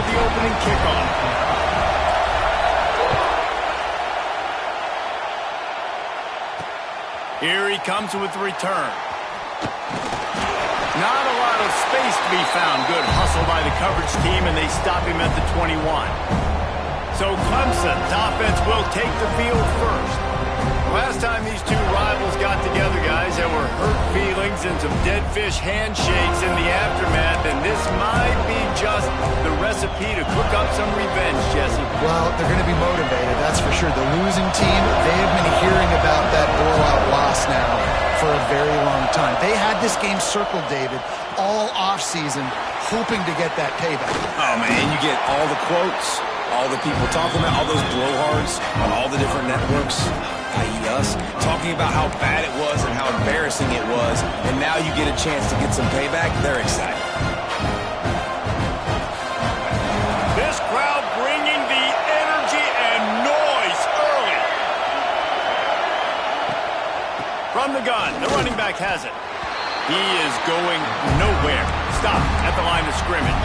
with the opening kickoff. Here he comes with the return. Not a lot of space to be found. Good hustle by the coverage team, and they stop him at the 21. So Clemson's offense will take the field first. Last time these two rivals got together, guys, there were hurt feelings and some dead fish handshakes in the aftermath, and this might be just the recipe to cook up some revenge, Jesse. Well, they're going to be motivated, that's for sure. The losing team, they have been hearing about that blowout loss now for a very long time. They had this game circled, David, all offseason, hoping to get that payback. Oh, man, you get all the quotes, all the people talking about, all those blowhards on all the different networks, i.e. us, talking about how bad it was and how embarrassing it was, and now you get a chance to get some payback. They're excited. This crowd bringing the energy and noise early. From the gun, the running back has it. He is going nowhere. Stop at the line of scrimmage.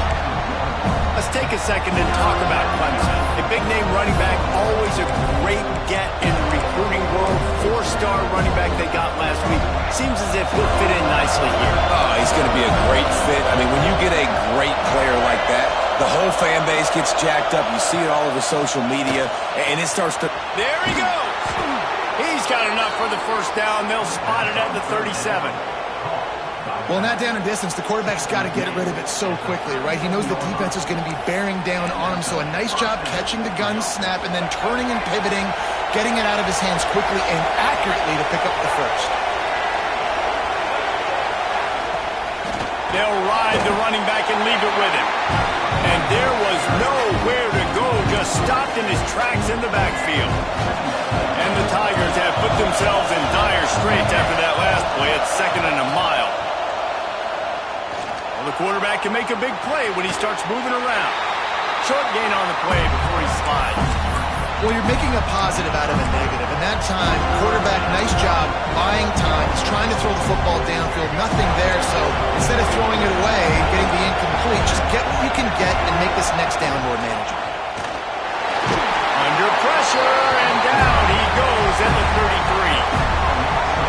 Let's take a second and talk about Clemson. A big-name running back, always a great get in the recruiting world. Four-star running back they got last week. Seems as if he'll fit in nicely here. Oh, he's going to be a great fit. I mean, when you get a great player like that, the whole fan base gets jacked up. You see it all over social media, and it starts to... There he goes. He's got enough for the first down. They'll spot it at the 37. Well, not down in distance. The quarterback's got to get rid of it so quickly, right? He knows the defense is going to be bearing down on him, so a nice job catching the gun snap and then turning and pivoting, getting it out of his hands quickly and accurately to pick up the first. They'll ride the running back and leave it with him. And there was nowhere to go, just stopped in his tracks in the backfield. And the Tigers have put themselves in dire straits after that last play. It's 2nd and a mile. Well, the quarterback can make a big play when he starts moving around. Short gain on the play before he slides. Well, you're making a positive out of a negative. And that time, quarterback, nice job, buying time. He's trying to throw the football downfield. Nothing there, so instead of throwing it away and getting the incomplete, just get what you can get and make this next down more manageable. Under pressure, and down he goes at the 33.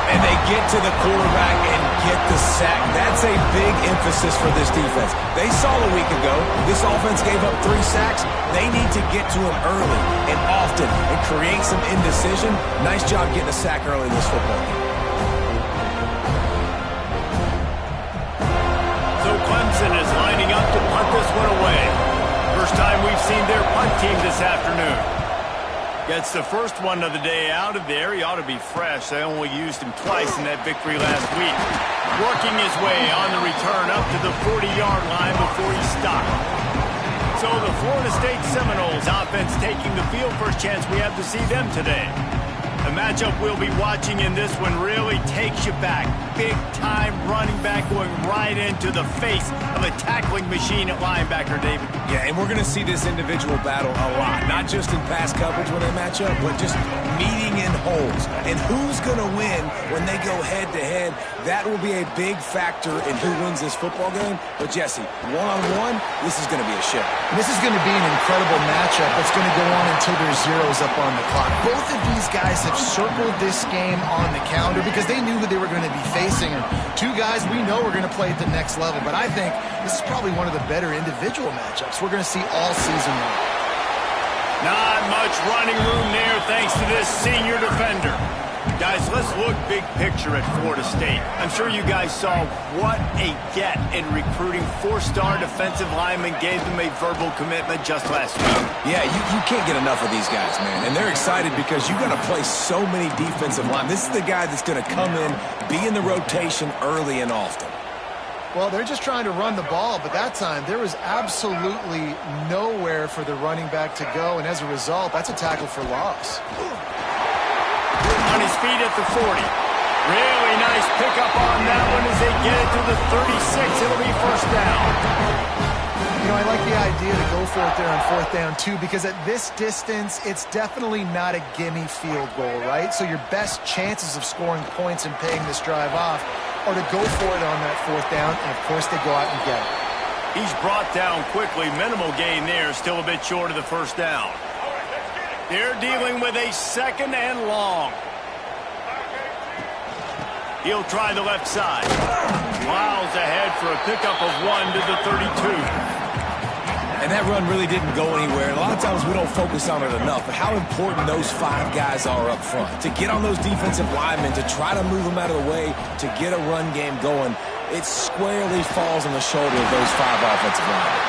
And they get to the quarterback and get the sack. That's a big emphasis for this defense. They saw a week ago, this offense gave up 3 sacks. They need to get to him early and often and create some indecision. Nice job getting a sack early in this football game. So Clemson is lining up to punt this one away. First time we've seen their punt team this afternoon. Gets the first one of the day out of there. He ought to be fresh. They only used him twice in that victory last week. Working his way on the return up to the 40-yard line before he stopped. So the Florida State Seminoles offense taking the field. First chance we have to see them today. The matchup we'll be watching in this one really takes you back. Big-time running back going right into the face of a tackling machine at linebacker, David. Yeah, and we're going to see this individual battle a lot. Not just in pass coverage when they match up, but just meeting in holes. And who's going to win when they go head-to-head, that will be a big factor in who wins this football game. But, Jesse, one-on-one, this is going to be a show. This is going to be an incredible matchup that's going to go on until there's zeros up on the clock. Both of these guys have circled this game on the calendar because they knew who they were going to be facing. And two guys we know are going to play at the next level. But I think this is probably one of the better individual matchups we're going to see all season long. Not much running room there thanks to this senior defender. Guys, let's look big picture at Florida State. I'm sure you guys saw what a get in recruiting. 4-star defensive linemen gave them a verbal commitment just last week. Yeah, you can't get enough of these guys, man. And they're excited because you got to play so many defensive linemen. This is the guy that's going to come in, be in the rotation early and often. Well, they're just trying to run the ball, but that time there was absolutely nowhere for the running back to go, and as a result, that's a tackle for loss. On his feet at the 40. Really nice pickup on that one as they get it to the 36. It'll be first down. You know, I like the idea to go for it there on 4th down, too, because at this distance, it's definitely not a gimme field goal, right? So your best chances of scoring points and paying this drive off are to go for it on that 4th down, and of course they go out and get it. He's brought down quickly. Minimal gain there. Still a bit short of the first down. They're dealing with a 2nd and long. He'll try the left side. Miles ahead for a pickup of 1 to the 32. And that run really didn't go anywhere. A lot of times we don't focus on it enough, but how important those 5 guys are up front. To get on those defensive linemen, to try to move them out of the way, to get a run game going, it squarely falls on the shoulder of those 5 offensive linemen.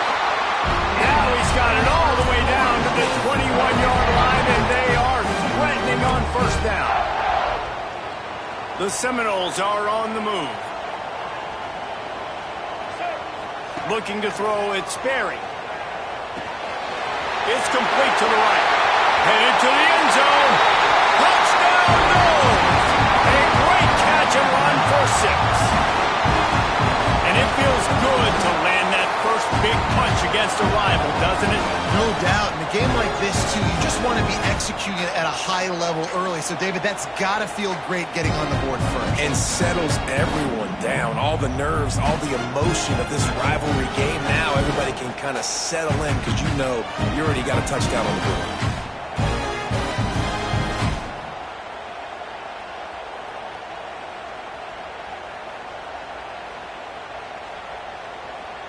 Now he's got it all the way down to the 21-yard line, and they are threatening on first down. The Seminoles are on the move. Looking to throw, it's Sperry. It's complete to the right. Headed to the end zone. Touchdown, Noles! A great catch and run for 6. And it feels good to land that first big punch against a rival, doesn't it? No doubt. In a game like this, too, you just want to be executing it at a high level early. So, David, that's got to feel great getting on the board first. And settles everyone down. All the nerves, all the emotion of this rivalry game. Now everybody can kind of settle in because you know you already got a touchdown on the board.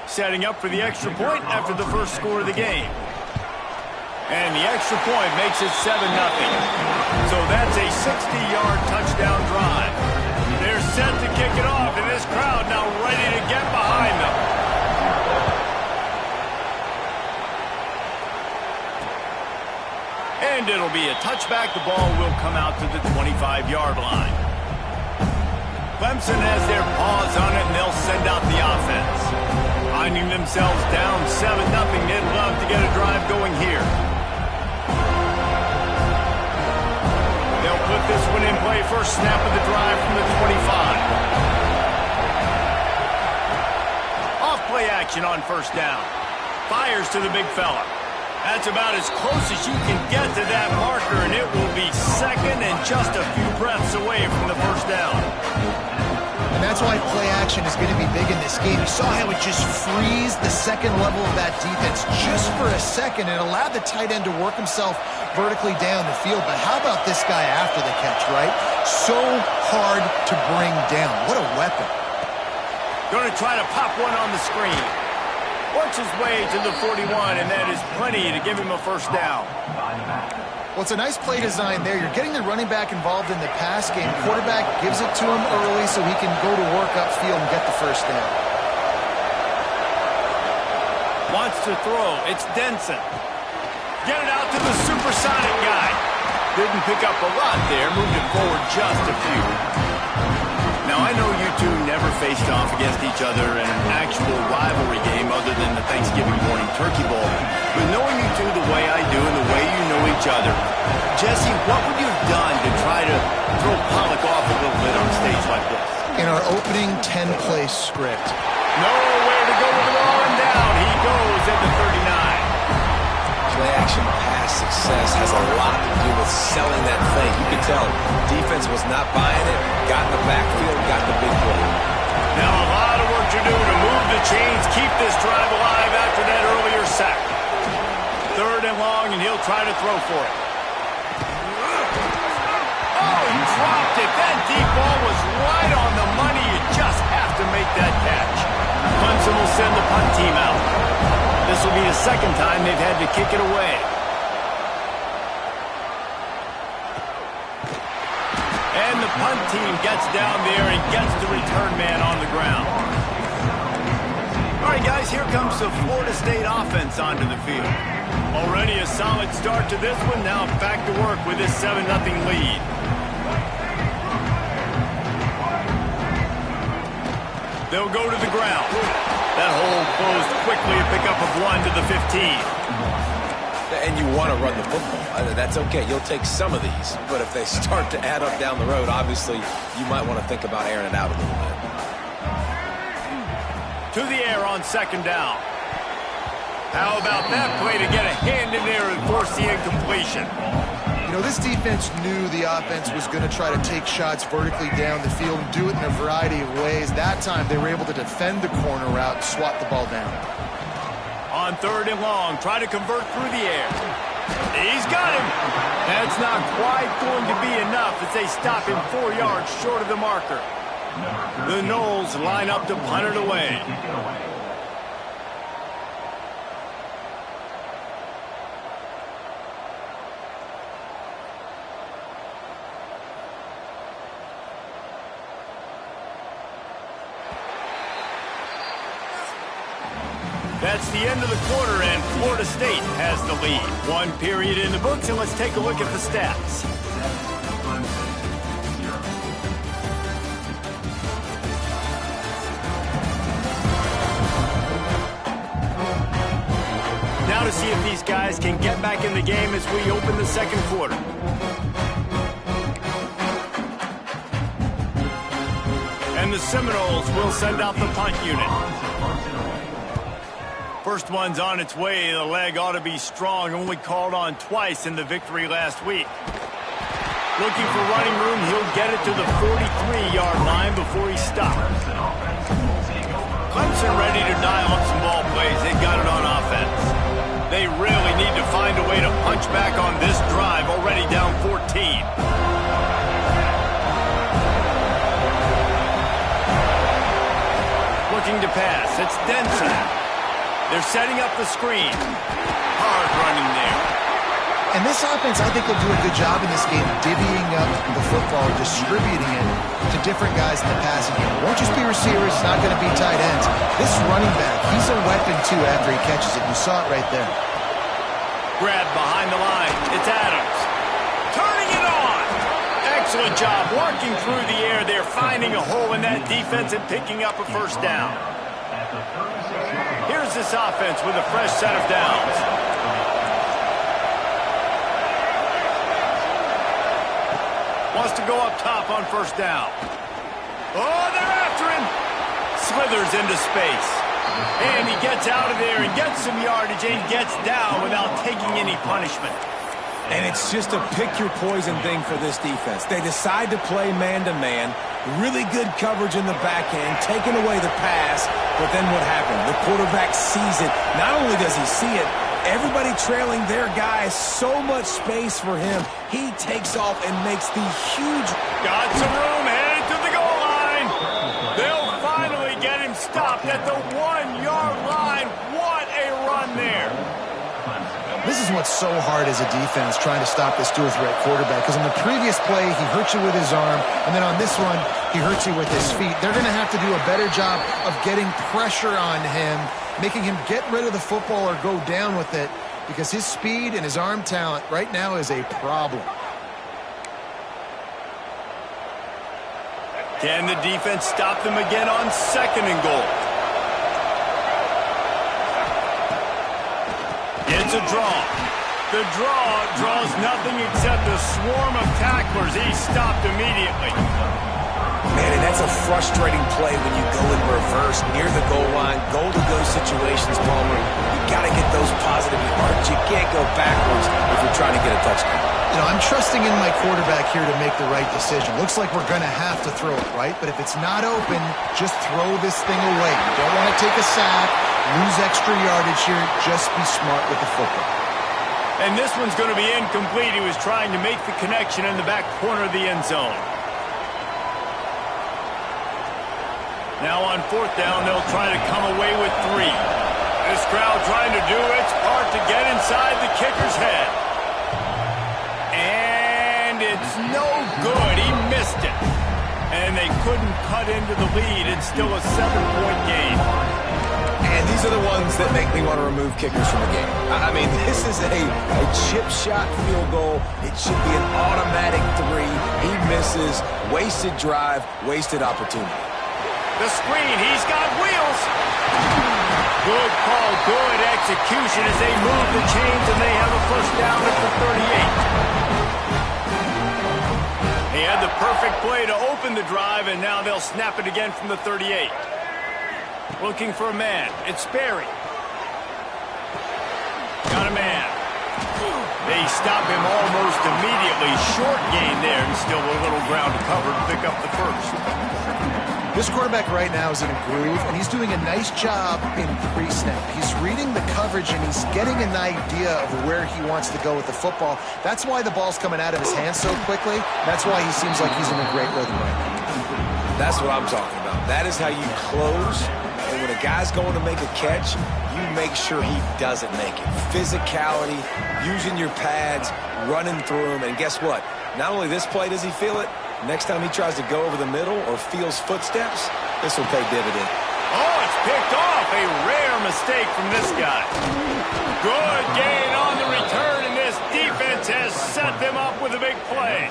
Setting up for the extra point after the first score of the game. And the extra point makes it 7-0. So that's a 60-yard touchdown drive. They're set to kick it off, and this crowd now ready to get behind them. And it'll be a touchback. The ball will come out to the 25-yard line. Clemson has their paws on it, and they'll send out the offense. Finding themselves down 7-0. They'd love to get a drive going here. They'll put this one in play. First snap of the drive from the 25. Off play action on first down. Fires to the big fella. That's about as close as you can get to that marker, and it will be 2nd and just a few breaths away from the first down. And that's why play action is going to be big in this game. You saw how it just frees the second level of that defense just for a second and allowed the tight end to work himself vertically down the field. But how about this guy after the catch, right? So hard to bring down. What a weapon. Going to try to pop one on the screen. Works his way to the 41, and that is plenty to give him a first down. Well, it's a nice play design there. You're getting the running back involved in the pass game. Quarterback gives it to him early so he can go to work upfield and get the first down. Wants to throw. It's Denson. Get it out to the supersonic guy. Didn't pick up a lot there. Moved it forward just a few. Now, I know you two never faced off against each other in an actual rivalry game other than the Thanksgiving morning turkey bowl. But knowing you two the way I do and the way you know each other, Jesse, what would you have done to try to throw Pollock off a little bit on a stage like this? In our opening 10-play script. Nowhere to go with the arm down. He goes at the 39. Play-action pass success has a lot to do with selling that fake. You can tell defense was not buying it, got in the backfield, got the big play. Now a lot of work to do to move the chains, keep this drive alive after that earlier sack. 3rd and long, and he'll try to throw for it. Oh, he dropped it. That deep ball was right on the money. You just have to make that catch. Clemson will send the punt team out. This will be the 2nd time they've had to kick it away. And the punt team gets down there and gets the return man on the ground. All right, guys, here comes the Florida State offense onto the field. Already a solid start to this one. Now back to work with this 7-0 lead. They'll go to the ground. That hole closed quickly, a pickup of 1 to the 15. And you want to run the football. That's okay. You'll take some of these. But if they start to add up down the road, obviously, you might want to think about airing it out a little bit. To the air on 2nd down. How about that play to get a hand in there and force the incompletion? You know, this defense knew the offense was going to try to take shots vertically down the field and do it in a variety of ways. That time, they were able to defend the corner route and swat the ball down. On 3rd and long, try to convert through the air. He's got him. That's not quite going to be enough as they stop him 4 yards short of the marker. The Noles line up to punt it away. That's the end of the quarter, and Florida State has the lead. 1 period in the books, and let's take a look at the stats. Now to see if these guys can get back in the game as we open the 2nd quarter. And the Seminoles will send out the punt unit. First one's on its way. The leg ought to be strong. Only called on twice in the victory last week. Looking for running room. He'll get it to the 43-yard line before he stops. Clemson ready to dial up some ball plays. They got it on offense. They really need to find a way to punch back on this drive, already down 14. Looking to pass. It's Denson. They're setting up the screen. Hard running there. And this offense, I think, will do a good job in this game divvying up the football, distributing it to different guys in the passing game. It won't just be receivers. It's not going to be tight ends. This running back, he's a weapon, too, after he catches it. You saw it right there. Grab behind the line. It's Adams. Turning it on. Excellent job working through the air. They're finding a hole in that defense and picking up a first down. Here's this offense with a fresh set of downs. Wants to go up top on first down. Oh, they're after him. Slithers into space. And he gets out of there and gets some yardage and gets down without taking any punishment. And it's just a pick-your-poison thing for this defense. They decide to play man-to-man. Really good coverage in the back end, taking away the pass. But then what happened? The quarterback sees it. Not only does he see it, everybody trailing their guy, so much space for him. He takes off and makes the huge... Got some room, headed to the goal line. They'll finally get him stopped at the 1-yard line. What a run there. This is what's so hard as a defense, trying to stop this dual-threat quarterback, because on the previous play, he hurt you with his arm, and then on this one, he hurts you with his feet. They're going to have to do a better job of getting pressure on him, making him get rid of the football or go down with it, because his speed and his arm talent right now is a problem. Can the defense stop them again on 2nd and goal? It's a draw. The draw draws nothing except a swarm of tacklers. He's stopped immediately. Man, and that's a frustrating play when you go in reverse near the goal line, goal-to-go situations, Palmer. You got to get those positive yards. You can't go backwards if you're trying to get a touchdown. You know, I'm trusting in my quarterback here to make the right decision. Looks like we're going to have to throw it, right? But if it's not open, just throw this thing away. You don't want to take a sack, lose extra yardage here. Just be smart with the football. And this one's going to be incomplete. He was trying to make the connection in the back corner of the end zone. Now on 4th down, they'll try to come away with 3. This crowd trying to do its part to get inside the kicker's head. And it's no good. He missed it. And they couldn't cut into the lead. It's still a 7-point game. And these are the ones that make me want to remove kickers from the game. I mean, this is a chip shot field goal. It should be an automatic 3. He misses. Wasted drive, wasted opportunity. The screen, he's got wheels. Good call, good execution as they move the chains and they have a first down at the 38. He had the perfect play to open the drive, and now they'll snap it again from the 38. Looking for a man. It's Sperry. Got a man. They stop him almost immediately. Short gain there, and still a little ground to cover to pick up the first. This quarterback right now is in a groove, and he's doing a nice job in pre-snap. He's reading the coverage, and he's getting an idea of where he wants to go with the football. That's why the ball's coming out of his hands so quickly. That's why he seems like he's in a great rhythm right now. That's what I'm talking about. That is how you close. And when a guy's going to make a catch, you make sure he doesn't make it. Physicality, using your pads, running through him. And guess what? Not only this play does he feel it, next time he tries to go over the middle or feels footsteps, this will pay dividend. Oh, it's picked off. A rare mistake from this guy. Good gain on the return, and this defense has set them up with a big play.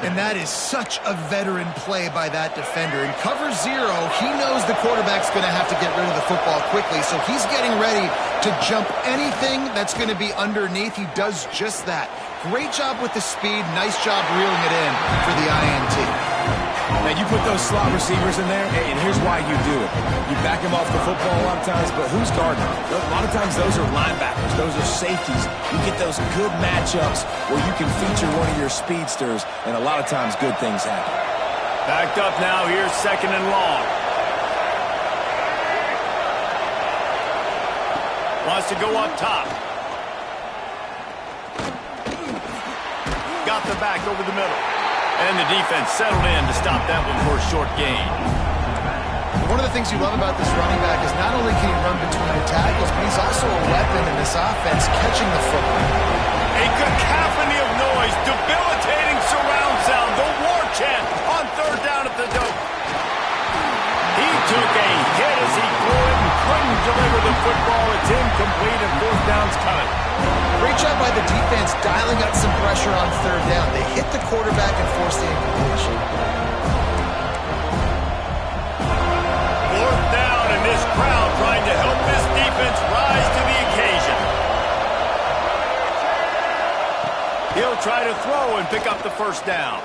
And that is such a veteran play by that defender. In cover 0, he knows the quarterback's going to have to get rid of the football quickly, so he's getting ready to jump anything that's going to be underneath. He does just that. Great job with the speed. Nice job reeling it in for the INT. Now, you put those slot receivers in there, and here's why you do it. You back them off the football a lot of times, but who's guarding them? A lot of times those are linebackers. Those are safeties. You get those good matchups where you can feature one of your speedsters, and a lot of times good things happen. Backed up now. Here's 2nd and long. Wants to go up top. Got the back over the middle. And the defense settled in to stop that one for a short gain. One of the things you love about this running back is not only can he run between the tackles, but he's also a weapon in this offense catching the football. A cacophony of noise, debilitating surround sound, the war chant on 3rd down at the dope. He took a hit as he threw it and couldn't deliver the football. It's incomplete and 4th down's coming. Great job by the defense dialing up some pressure on 3rd down. They hit the quarterback and forced the incompletion. 4th down, and this crowd trying to help this defense rise to the occasion. He'll try to throw and pick up the 1st down.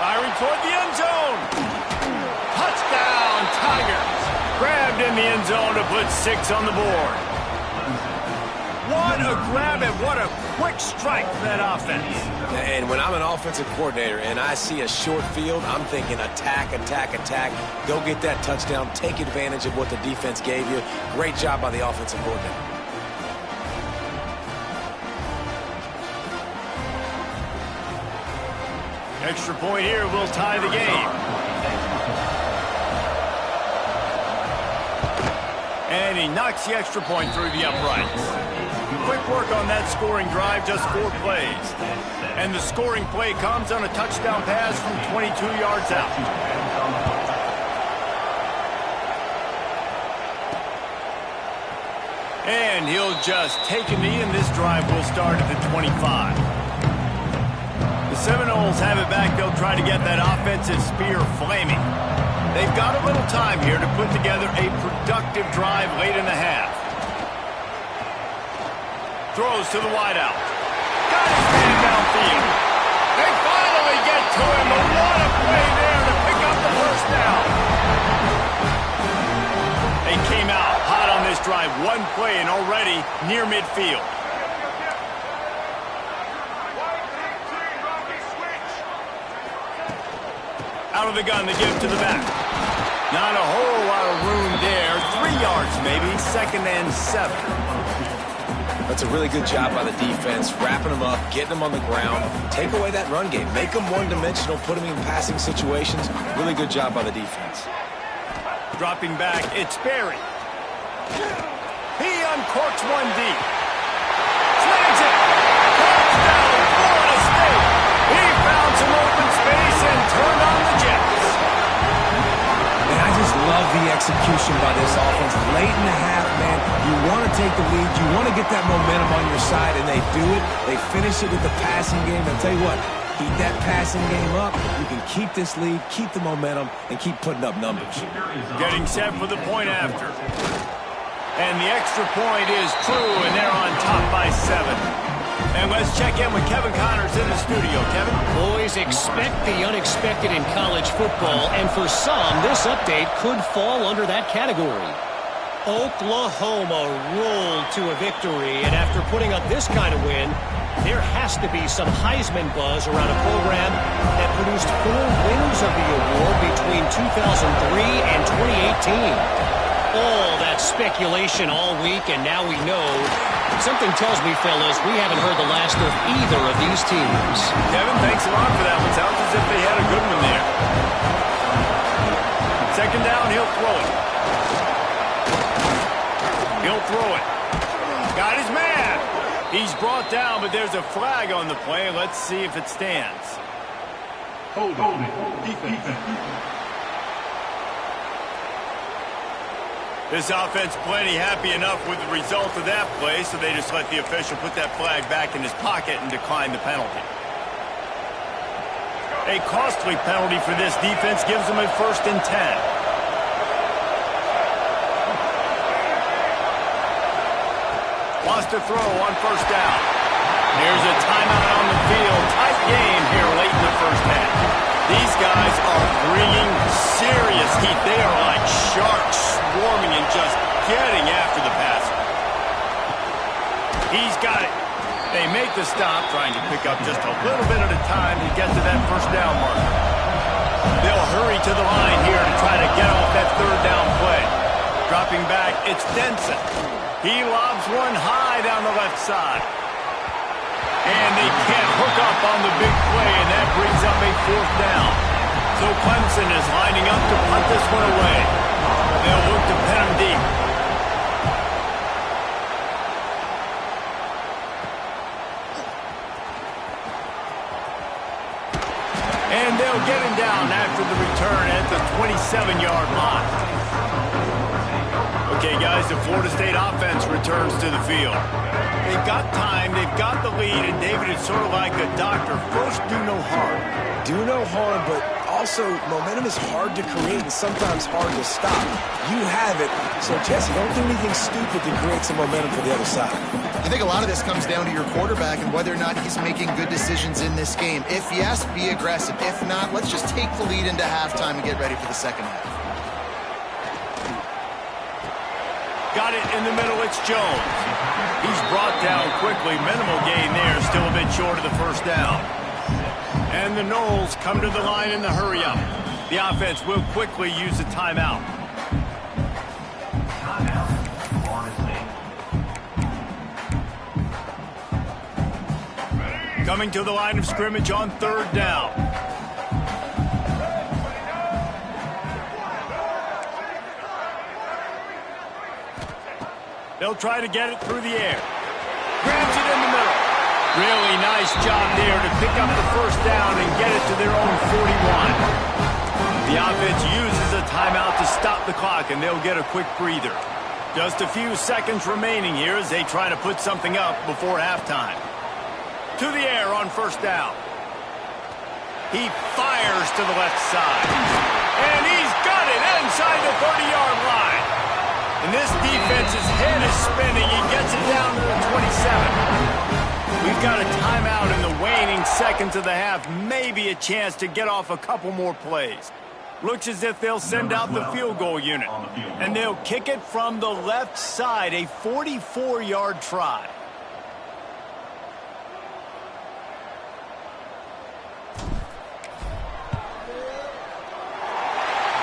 Firing toward the end zone. Touchdown, Tigers. Grabbed in the end zone to put 6 on the board. What a grab and what a quick strike for that offense. And when I'm an offensive coordinator and I see a short field, I'm thinking attack, attack, attack. Go get that touchdown. Take advantage of what the defense gave you. Great job by the offensive coordinator. Extra point here will tie the game. And he knocks the extra point through the uprights. Quick work on that scoring drive, just 4 plays. And the scoring play comes on a touchdown pass from 22 yards out. And he'll just take a knee, and this drive will start at the 25. The Seminoles have it back. They'll try to get that offensive spear flaming. They've got a little time here to put together a productive drive late in the half. Throws to the wideout. Got his man downfield. They finally get to him, but what a play there to pick up the 1st down. They came out hot on this drive. 1 play and already near midfield. Out of the gun, they give it to the back. Not a whole lot of room there. 3 yards maybe, 2nd and 7. That's a really good job by the defense, wrapping them up, getting them on the ground. Take away that run game. Make them one-dimensional, put them in passing situations. Really good job by the defense. Dropping back, it's Berry. He uncorks one deep. Slams it. Touchdown, Florida State. He found some open space and turned on the Jets. And I just love the execution by this offense. Late in the half, man, you want to take the lead. You want to get that momentum on your side, and they do it. They finish it with the passing game. I'll tell you what, keep that passing game up. You can keep this lead, keep the momentum, and keep putting up numbers. Getting set for the point after. And the extra point is true, and they're on top by 7. And let's check in with Kevin Connors in the studio. Kevin? Boys, expect the unexpected in college football, and for some, this update could fall under that category. Oklahoma rolled to a victory, and after putting up this kind of win, there has to be some Heisman buzz around a program that produced 4 winners of the award between 2003 and 2018. All that speculation all week, and now we know. Something tells me, fellas, we haven't heard the last of either of these teams. Kevin, thanks a lot for that one. Sounds as if they had a good one there. Second down, he'll throw it. He'll throw it. Got his man. He's brought down, but there's a flag on the play. Let's see if it stands. Hold it. Defense. This offense plenty happy enough with the result of that play, so they just let the official put that flag back in his pocket and decline the penalty. A costly penalty for this defense gives them a 1st and 10. Wants to throw on 1st down. Here's a timeout on the field. Tight game here late in the 1st half. These guys are bringing serious heat. They are like sharks swarming and just getting after the passer. He's got it. They make the stop, trying to pick up just a little bit at a time to get to that 1st down mark. They'll hurry to the line here to try to get off that 3rd down play. Dropping back, it's Denson. He lobs one high down the left side. And they can't hook up on the big play, and that brings up a 4th down. So Clemson is lining up to punt this one away. They'll look to pin him deep. And they'll get him down after the return at the 27-yard line. Okay, guys, the Florida State offense returns to the field. They've got time, they've got the lead, and David, it's sort of like a doctor. First, do no harm. Do no harm, but also momentum is hard to create and sometimes hard to stop. You have it, so Jesse, don't do anything stupid to create some momentum for the other side. I think a lot of this comes down to your quarterback and whether or not he's making good decisions in this game. If yes, be aggressive. If not, let's just take the lead into halftime and get ready for the second half. Got it in the middle, it's Jones. He's brought down quickly. Minimal gain there, still a bit short of the 1st down. And the Noles come to the line in the hurry-up. The offense will quickly use a timeout. Coming to the line of scrimmage on 3rd down. They'll try to get it through the air. Grabs it in the middle. Really nice job there to pick up the 1st down and get it to their own 41. The offense uses a timeout to stop the clock, and they'll get a quick breather. Just a few seconds remaining here as they try to put something up before halftime. To the air on 1st down. He fires to the left side. And he's got it inside the 30-yard line. And this defense's head is spinning. He gets it down to the 27. We've got a timeout in the waning seconds of the half. Maybe a chance to get off a couple more plays. Looks as if they'll send out the field goal unit. And they'll kick it from the left side, a 44-yard try.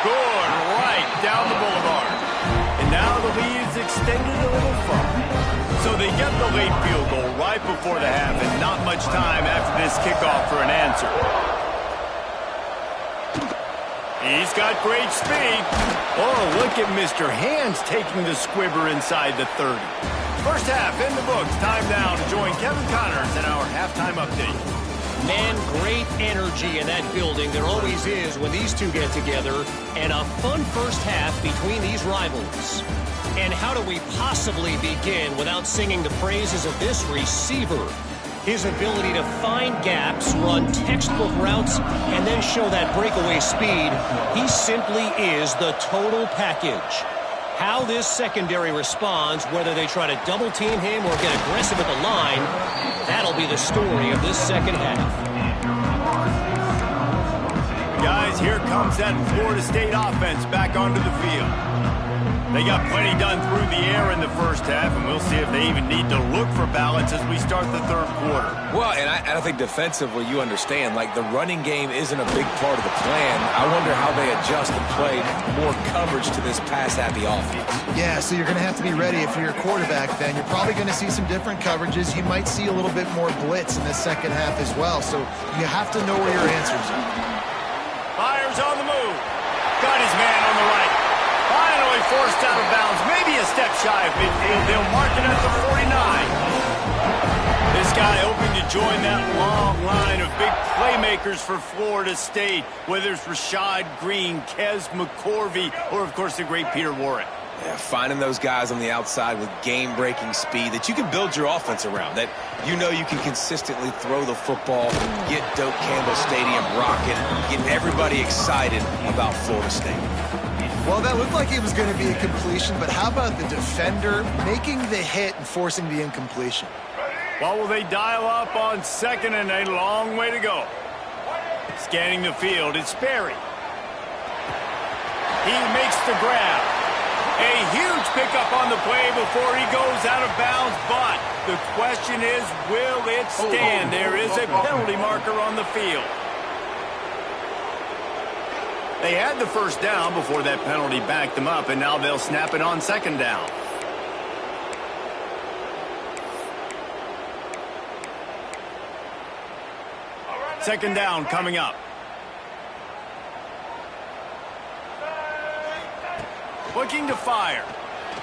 Good, right down the boulevard. And now the lead is extended a little further. So they get the late field goal right before the half, and not much time after this kickoff for an answer. He's got great speed. Oh, look at Mr. Hands taking the squibber inside the 30. First half in the books. Time now to join Kevin Connors in our halftime update. Man, great energy in that building. There always is when these two get together. And a fun first half between these rivals. And how do we possibly begin without singing the praises of this receiver? His ability to find gaps, run textbook routes, and then show that breakaway speed. He simply is the total package. How this secondary responds, whether they try to double-team him or get aggressive at the line, that'll be the story of this second half. Guys, here comes that Florida State offense back onto the field. They got plenty done through the air in the first half, and we'll see if they even need to look for balance as we start the third quarter. Well, and I think defensively, you understand, like, the running game isn't a big part of the plan. I wonder how they adjust and play more coverage to this pass-happy offense. Yeah, so you're going to have to be ready if you're a quarterback then. You're probably going to see some different coverages. You might see a little bit more blitz in the second half as well, so you have to know where your answers are. Myers on the move. Got his man on the right. Finally forced out of bounds, maybe a step shy of midfield. They'll mark it at the 49. This guy hoping to join that long line of big playmakers for Florida State, whether it's Rashad Green, Kez McCorvey, or, of course, the great Peter Warrick. Yeah, finding those guys on the outside with game-breaking speed that you can build your offense around, that you know you can consistently throw the football, get Doak Campbell Stadium rocking, get everybody excited about Florida State. Well, that looked like it was going to be a completion, but how about the defender making the hit and forcing the incompletion? What will they dial up on second and a long way to go? Scanning the field, it's Sperry. He makes the grab. A huge pickup on the play before he goes out of bounds, but the question is, will it stand? There is a penalty marker on the field. They had the first down before that penalty backed them up, and now they'll snap it on second down. Second down coming up. Looking to fire.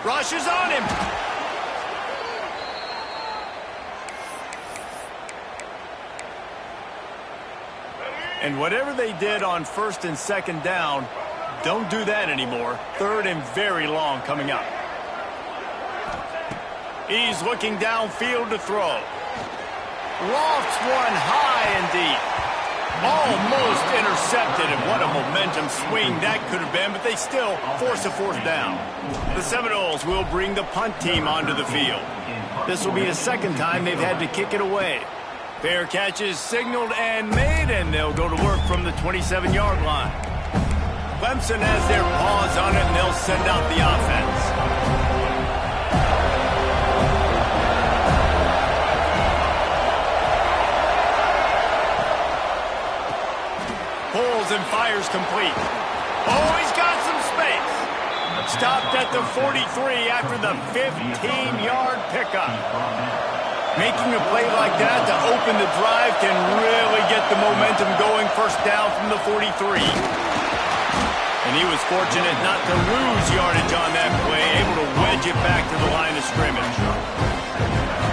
Rushes on him. And whatever they did on first and second down, don't do that anymore. Third and very long coming up. He's looking downfield to throw. Lofts one high and deep. Almost intercepted, and what a momentum swing that could have been, but they still force a fourth down. The Seminoles will bring the punt team onto the field. This will be the second time they've had to kick it away. Fair catch is signaled and made, and they'll go to work from the 27-yard line. Clemson has their paws on it, and they'll send out the offense. Pulls and fires complete. Oh, he's got some space. Stopped at the 43 after the 15-yard pickup. Making a play like that to open the drive can really get the momentum going. First down from the 43. And he was fortunate not to lose yardage on that play, able to wedge it back to the line of scrimmage.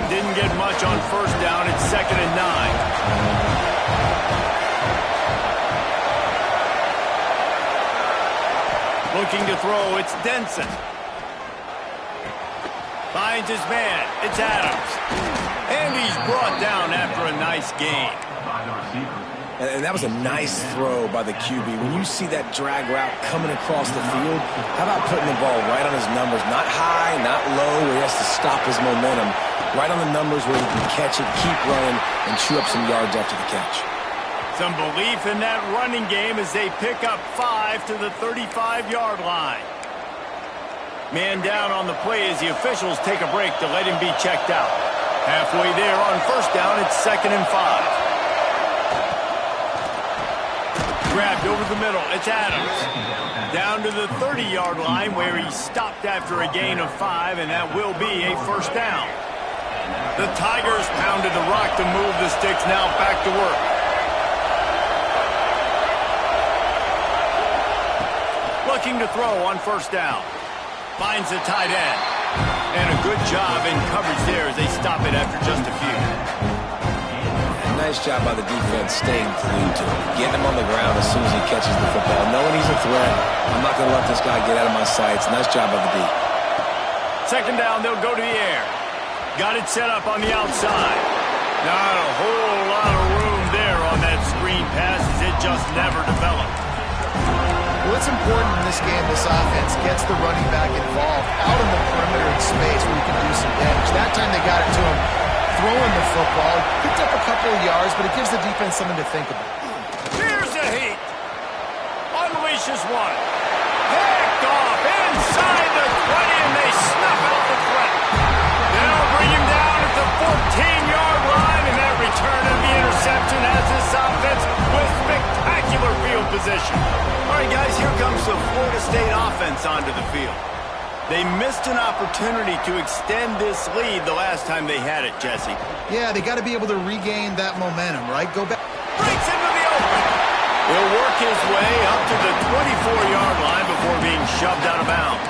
Didn't get much on first down. It's second and 9. Looking to throw, it's Denson. Finds his man, it's Adams. And he's brought down after a nice gain. And that was a nice throw by the QB. When you see that drag route coming across the field, how about putting the ball right on his numbers? Not high, not low, where he has to stop his momentum. Right on the numbers where he can catch it, keep running, and chew up some yards after the catch. Some belief in that running game as they pick up 5 to the 35-yard line. Man down on the play as the officials take a break to let him be checked out. Halfway there on first down, it's second and 5. Grabbed over the middle, it's Adams. Down to the 30-yard line where he stopped after a gain of 5, and that will be a first down. The Tigers pounded the rock to move the sticks, now back to work. Looking to throw on first down. Finds the tight end. And a good job in coverage there as they stop it after just a few. Nice job by the defense staying glued to him. Getting him on the ground as soon as he catches the football. Knowing he's a threat, I'm not going to let this guy get out of my sights. Nice job by the D. Second down, they'll go to the air. Got it set up on the outside. Not a whole lot of room there on that screen pass as it just never developed. What's important in this game, this offense gets the running back involved out in the perimeter in space where he can do some damage. That time they got it to him throwing the football. Picked up a couple of yards, but it gives the defense something to think about. Here's a heat. Unleashes one. Picked off inside the 14-yard line, and that return of the interception has this offense with spectacular field position. All right, guys, here comes the Florida State offense onto the field. They missed an opportunity to extend this lead the last time they had it, Jesse. Yeah, they got to be able to regain that momentum, right? Go back. Breaks into the open. He'll work his way up to the 24-yard line before being shoved out of bounds.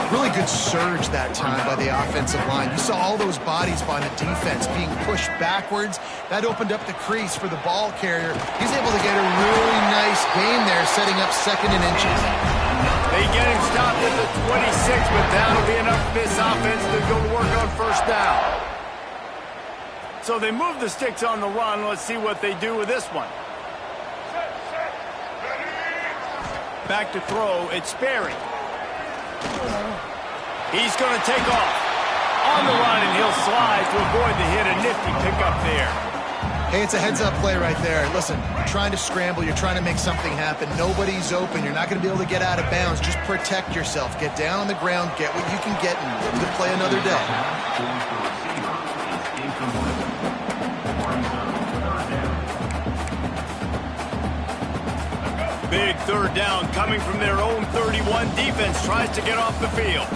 Really good surge that time by the offensive line. You saw all those bodies by the defense being pushed backwards. That opened up the crease for the ball carrier. He's able to get a really nice gain there, setting up 2nd and inches. They get him stopped at the 26, but that'll be enough for this offense to go to work on 1st down. So they move the sticks on the run. Let's see what they do with this one. Back to throw. It's Sperry. He's going to take off. On the run, and he'll slide to avoid the hit. A nifty pickup there. Hey, it's a heads-up play right there. Listen, you're trying to scramble. You're trying to make something happen. Nobody's open. You're not going to be able to get out of bounds. Just protect yourself. Get down on the ground. Get what you can get and live to play another day. Big 3rd down coming from their own 31. Defense tries to get off the field.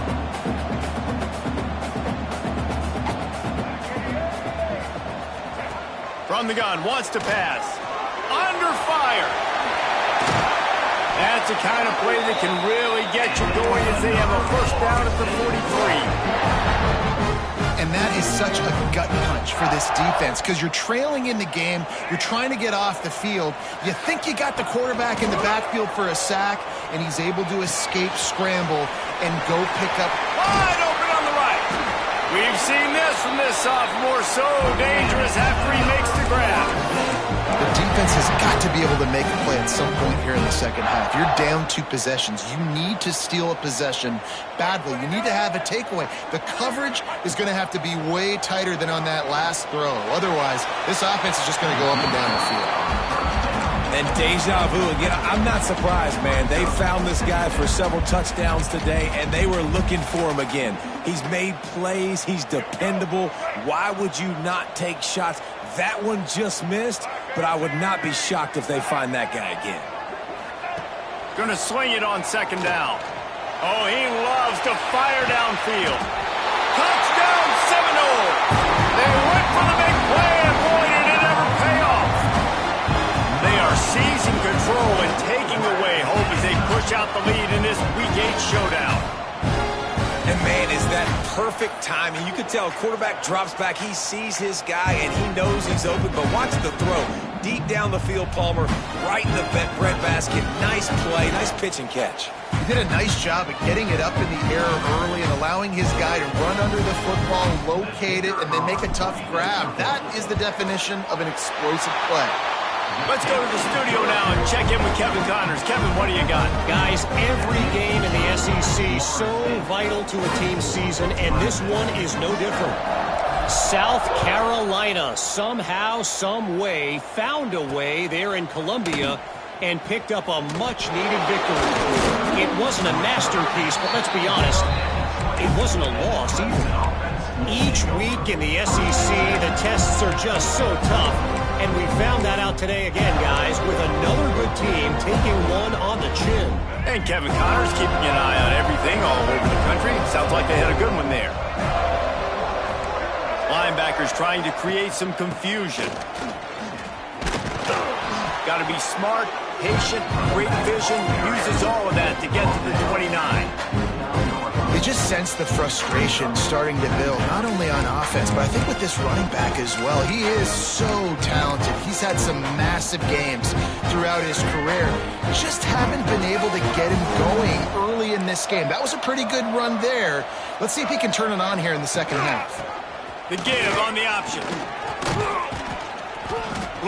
From the gun, wants to pass. Under fire. That's the kind of play that can really get you going as they have a 1st down at the 43. And that is such a gut punch for this defense because you're trailing in the game. You're trying to get off the field. You think you got the quarterback in the backfield for a sack, and he's able to escape, scramble, and go pick up. Wide open on the right. We've seen this from this sophomore. So dangerous after he makes the grab. The defense has got to be able to make a play at some point here in the 2nd half. You're down 2 possessions. You need to steal a possession badly. You need to have a takeaway. The coverage is going to have to be way tighter than on that last throw. Otherwise, this offense is just going to go up and down the field. And deja vu again. I'm not surprised, man. They found this guy for several touchdowns today, and they were looking for him again. He's made plays. He's dependable. Why would you not take shots? That one just missed, but I would not be shocked if they find that guy again. Gonna swing it on 2nd down. Oh, he loves to fire downfield. Touchdown Seminoles! They went for the big play, and boy, did it ever pay off. They are seizing control and taking away hope as they push out the lead in this Week 8 showdown. And, man, is that perfect timing. You can tell quarterback drops back. He sees his guy, and he knows he's open. But watch the throw. Deep down the field, Palmer, right in the breadbasket. Nice play, nice pitch and catch. He did a nice job of getting it up in the air early and allowing his guy to run under the football, locate it, and then make a tough grab. That is the definition of an explosive play. Let's go to the studio now and check in with Kevin Connors. Kevin, what do you got? Guys, every game in the SEC so vital to a team's season, and this one is no different. South Carolina somehow, some way, found a way there in Columbia and picked up a much-needed victory. It wasn't a masterpiece, but let's be honest, it wasn't a loss either. Each week in the SEC, the tests are just so tough. And we found that out today again, guys, with another good team taking one on the chin. And Kevin Connors keeping an eye on everything all over the country. Sounds like they had a good one there. Linebackers trying to create some confusion. Got to be smart, patient, great vision. Uses all of that to get to the 29. You just sense the frustration starting to build, not only on offense, but I think with this running back as well. He is so talented. He's had some massive games throughout his career. Just haven't been able to get him going early in this game. That was a pretty good run there. Let's see if he can turn it on here in the 2nd half. The give on the option.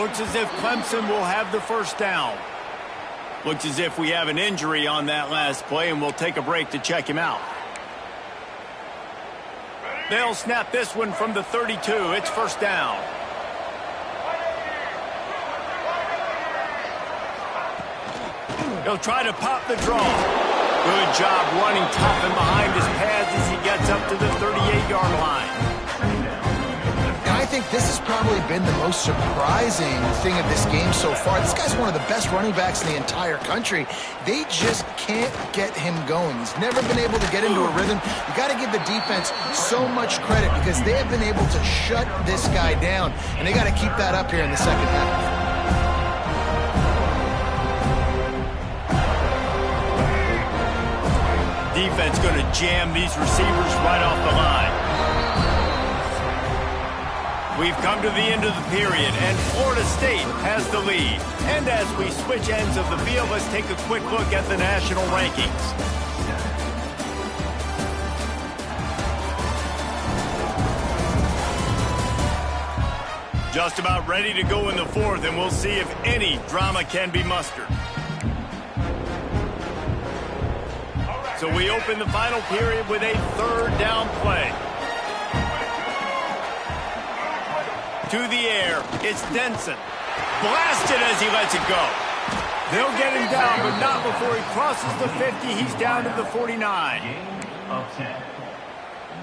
Looks as if Clemson will have the 1st down. Looks as if we have an injury on that last play, and we'll take a break to check him out. They'll snap this one from the 32. It's 1st down. He'll try to pop the draw. Good job running tough and behind his pads as he gets up to the 38-yard line. think this has probably been the most surprising thing of this game so far. This guy's one of the best running backs in the entire country. They just can't get him going. He's never been able to get into a rhythm. You got to give the defense so much credit because they have been able to shut this guy down, and they got to keep that up here in the second half. Defense going to jam these receivers right off the line. We've come to the end of the period, and Florida State has the lead. And as we switch ends of the field, let's take a quick look at the national rankings. Just about ready to go in the fourth, and we'll see if any drama can be mustered. So we open the final period with a third down play. To the air, it's Denson. Blasted as he lets it go. They'll get him down, but not before he crosses the 50. He's down to the 49.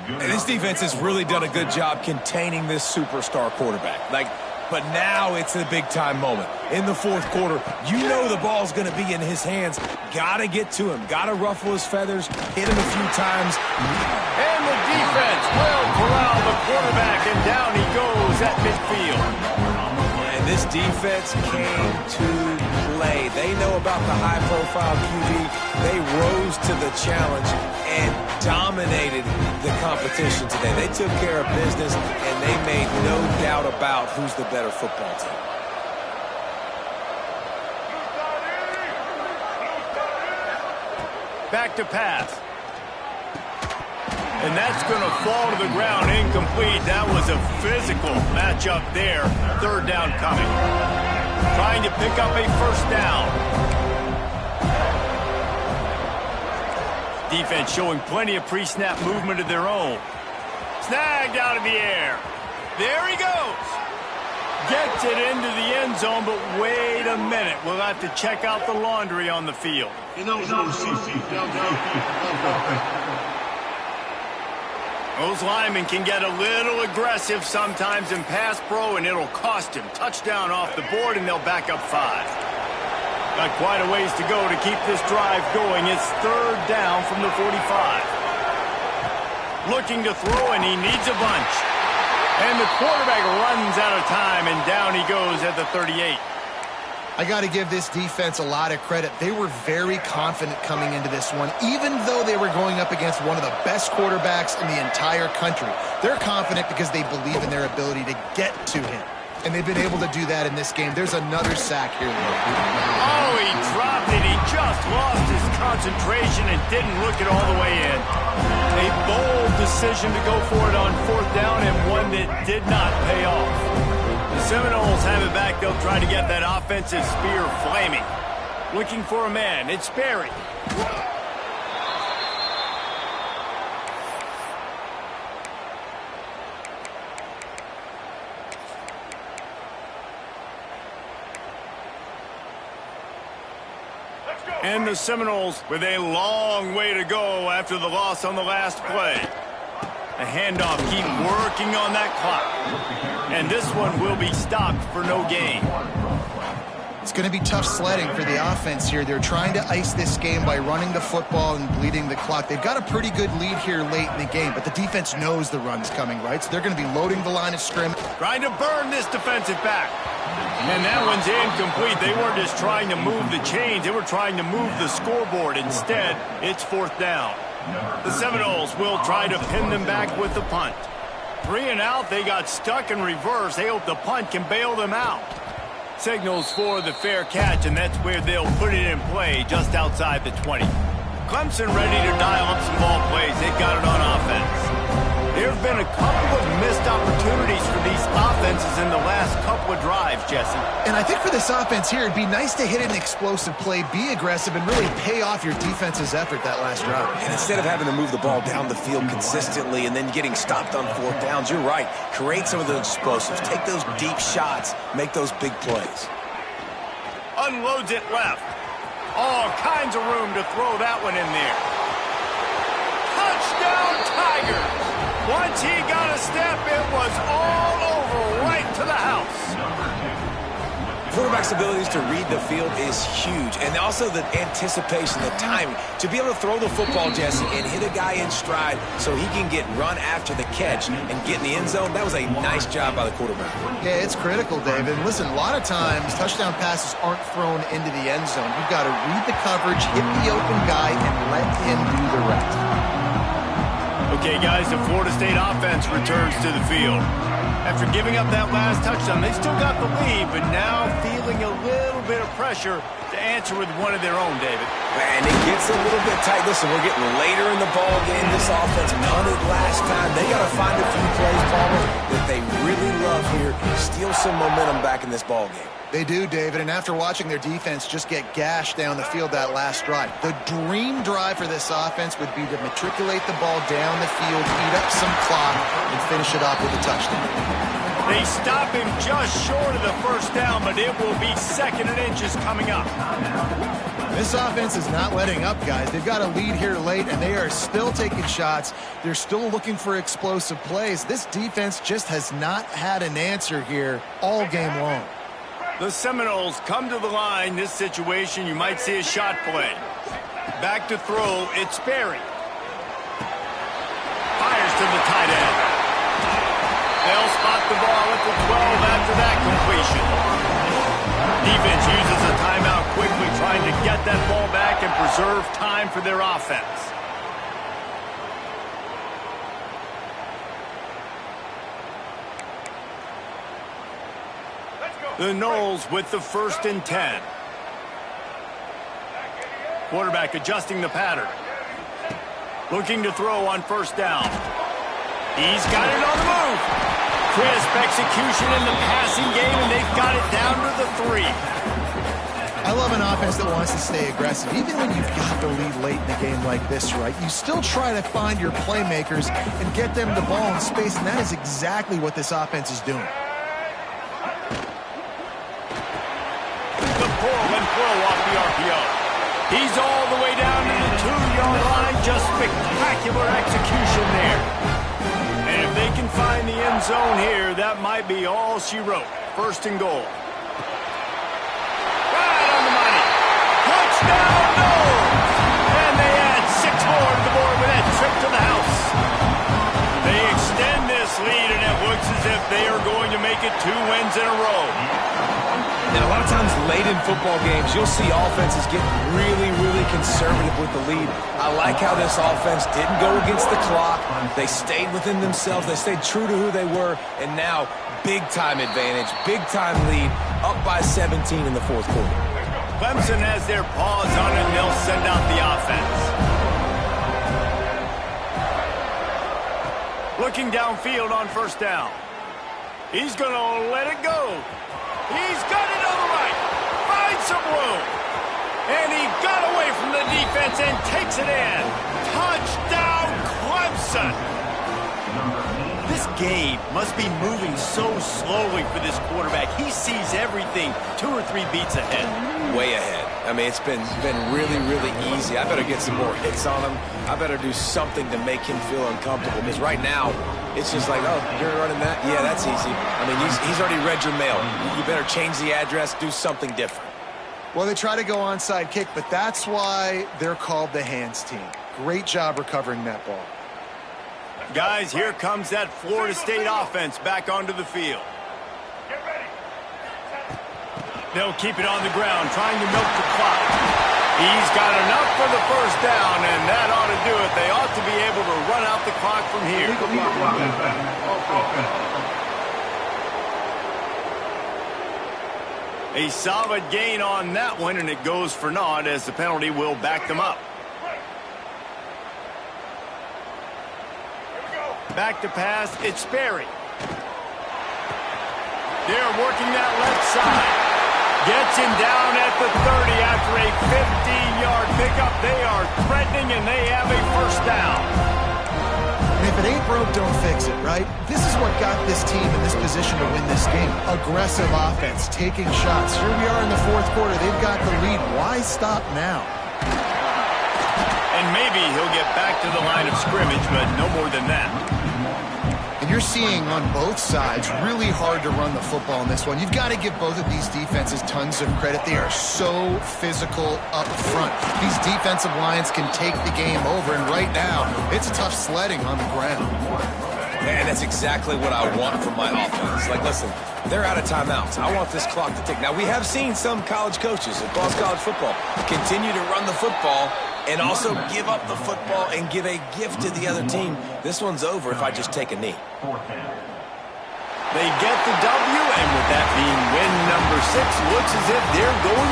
And this defense has really done a good job containing this superstar quarterback. But now it's a big-time moment. In the fourth quarter, you know the ball's going to be in his hands. Got to get to him. Got to ruffle his feathers, hit him a few times. And the defense will corral the quarterback, and down he goes at midfield. And this defense came to play. They know about the high-profile QB. They rose to the challenge and dominated the competition today. They took care of business, and they made no doubt about who's the better football team. Back to pass. And that's going to fall to the ground incomplete. That was a physical matchup there. Third down coming. Trying to pick up a first down. Defense showing plenty of pre-snap movement of their own. Snagged out of the air. There he goes. Gets it into the end zone, but wait a minute. We'll have to check out the laundry on the field. Those linemen can get a little aggressive sometimes in pass pro, and it'll cost him. Touchdown off the board, and they'll back up 5. Got quite a ways to go to keep this drive going. It's third down from the 45. Looking to throw, and he needs a bunch. And the quarterback runs out of time, and down he goes at the 38. I got to give this defense a lot of credit. They were very confident coming into this one, even though they were going up against one of the best quarterbacks in the entire country. They're confident because they believe in their ability to get to him. And they've been able to do that in this game. There's another sack here. Oh, he dropped it. He just lost his concentration and didn't look it all the way in. A bold decision to go for it on fourth down, and one that did not pay off. The Seminoles have it back. They'll try to get that offensive spear flaming. Looking for a man. It's Berry. And the Seminoles with a long way to go after the loss on the last play. A handoff, keep working on that clock. And this one will be stopped for no gain. It's going to be tough sledding for the offense here. They're trying to ice this game by running the football and bleeding the clock. They've got a pretty good lead here late in the game, but the defense knows the run's coming, right? So they're going to be loading the line of scrimmage. Trying to burn this defensive back. And that one's incomplete. They weren't just trying to move the chains. They were trying to move the scoreboard. Instead, it's fourth down. The Seminoles will try to pin them back with the punt. 3 and out. They got stuck in reverse. They hope the punt can bail them out. Signals for the fair catch, and that's where they'll put it in play just outside the 20. Clemson ready to dial up some ball plays. They've got it on offense. There have been a couple of missed opportunities for these offenses in the last couple of drives, Jesse. And I think for this offense here, it'd be nice to hit an explosive play, be aggressive, and really pay off your defense's effort that last drive. And instead of having to move the ball down the field consistently and then getting stopped on fourth downs, you're right. Create some of those explosives. Take those deep shots. Make those big plays. Unloads it left. All kinds of room to throw that one in there. Touchdown, Tigers! Once he got a step, it was all over to the house. Quarterback's abilities to read the field is huge, and also the anticipation, the timing. To be able to throw the football, Jesse, and hit a guy in stride so he can get run after the catch and get in the end zone, that was a nice job by the quarterback. Yeah, it's critical, David. Listen, a lot of times touchdown passes aren't thrown into the end zone. You've got to read the coverage, hit the open guy, and let him do the rest. Okay, guys, the Florida State offense returns to the field. After giving up that last touchdown, they still got the lead, but now feeling a little bit of pressure to answer with one of their own, David. And it gets a little bit tight. Listen, we're getting later in the ball game. This offense punted last time. They got to find a few plays, Palmer, that they really love here. Steal some momentum back in this ball game. They do, David, and after watching their defense just get gashed down the field that last drive, the dream drive for this offense would be to matriculate the ball down the field, eat up some clock, and finish it off with a touchdown. They stop him just short of the first down, but it will be 2nd and inches coming up. This offense is not letting up, guys. They've got a lead here late, and they are still taking shots. They're still looking for explosive plays. This defense just has not had an answer here all game long. The Seminoles come to the line. This situation, you might see a shot play. Back to throw, it's Sperry. Fires to the tight end. They'll spot the ball at the 12 after that completion. Defense uses a timeout quickly, trying to get that ball back and preserve time for their offense. The Noles with the 1st and 10. Quarterback adjusting the pattern. Looking to throw on 1st down. He's got it on the move. Crisp execution in the passing game, and they've got it down to the 3. I love an offense that wants to stay aggressive. Even when you've got the lead late in a game like this, right, you still try to find your playmakers and get them the ball in space, and that is exactly what this offense is doing. Off the RPO. He's all the way down to the 2-yard line. Just spectacular execution there. And if they can find the end zone here, that might be all she wrote. 1st and goal. Right on the money. Touchdown, Noles! And they add 6 more to the board with that trip to the house. They extend this lead, and it looks as if they are going to make it 2 wins in a row. And a lot of times late in football games, you'll see offenses get really, really conservative with the lead. I like how this offense didn't go against the clock. They stayed within themselves. They stayed true to who they were. And now, big-time advantage, big-time lead, up by 17 in the 4th quarter. Clemson has their paws on it, and they'll send out the offense. Looking downfield on 1st down. He's going to let it go. He's got it on the right. Finds some room. And he got away from the defense and takes it in. Touchdown, Clemson. This game must be moving so slowly for this quarterback. He sees everything 2 or 3 beats ahead. Way ahead. I mean, it's been really, really easy. I better get some more hits on him. I better do something to make him feel uncomfortable. Because right now, it's just like, oh, you're running that? Yeah, that's easy. I mean, he's already read your mail. You better change the address, do something different. Well, they try to go onside kick, but that's why they're called the hands team. Great job recovering that ball. Guys, here comes that Florida State offense back onto the field. They'll keep it on the ground, trying to milk the clock. He's got enough for the 1st down, and that ought to do it. They ought to be able to run out the clock from here. A solid gain on that one, and it goes for naught as the penalty will back them up. Back to pass, it's Sperry. They're working that left side. Gets him down at the 30 after a 15-yard pickup. They are threatening, and they have a 1st down. And if it ain't broke, don't fix it, right? This is what got this team in this position to win this game. Aggressive offense, taking shots. Here we are in the 4th quarter. They've got the lead. Why stop now? And maybe he'll get back to the line of scrimmage, but no more than that. And you're seeing on both sides really hard to run the football in this one. You've got to give both of these defenses tons of credit. They are so physical up front. These defensive lines can take the game over, and right now, it's tough sledding on the ground. And that's exactly what I want from my offense. Like, listen, they're out of timeouts. I want this clock to tick. Now, we have seen some college coaches across college football continue to run the football and also give up the football and give a gift to the other team. This one's over if I just take a knee. They get the W, and with that being win number 6, looks as if they're going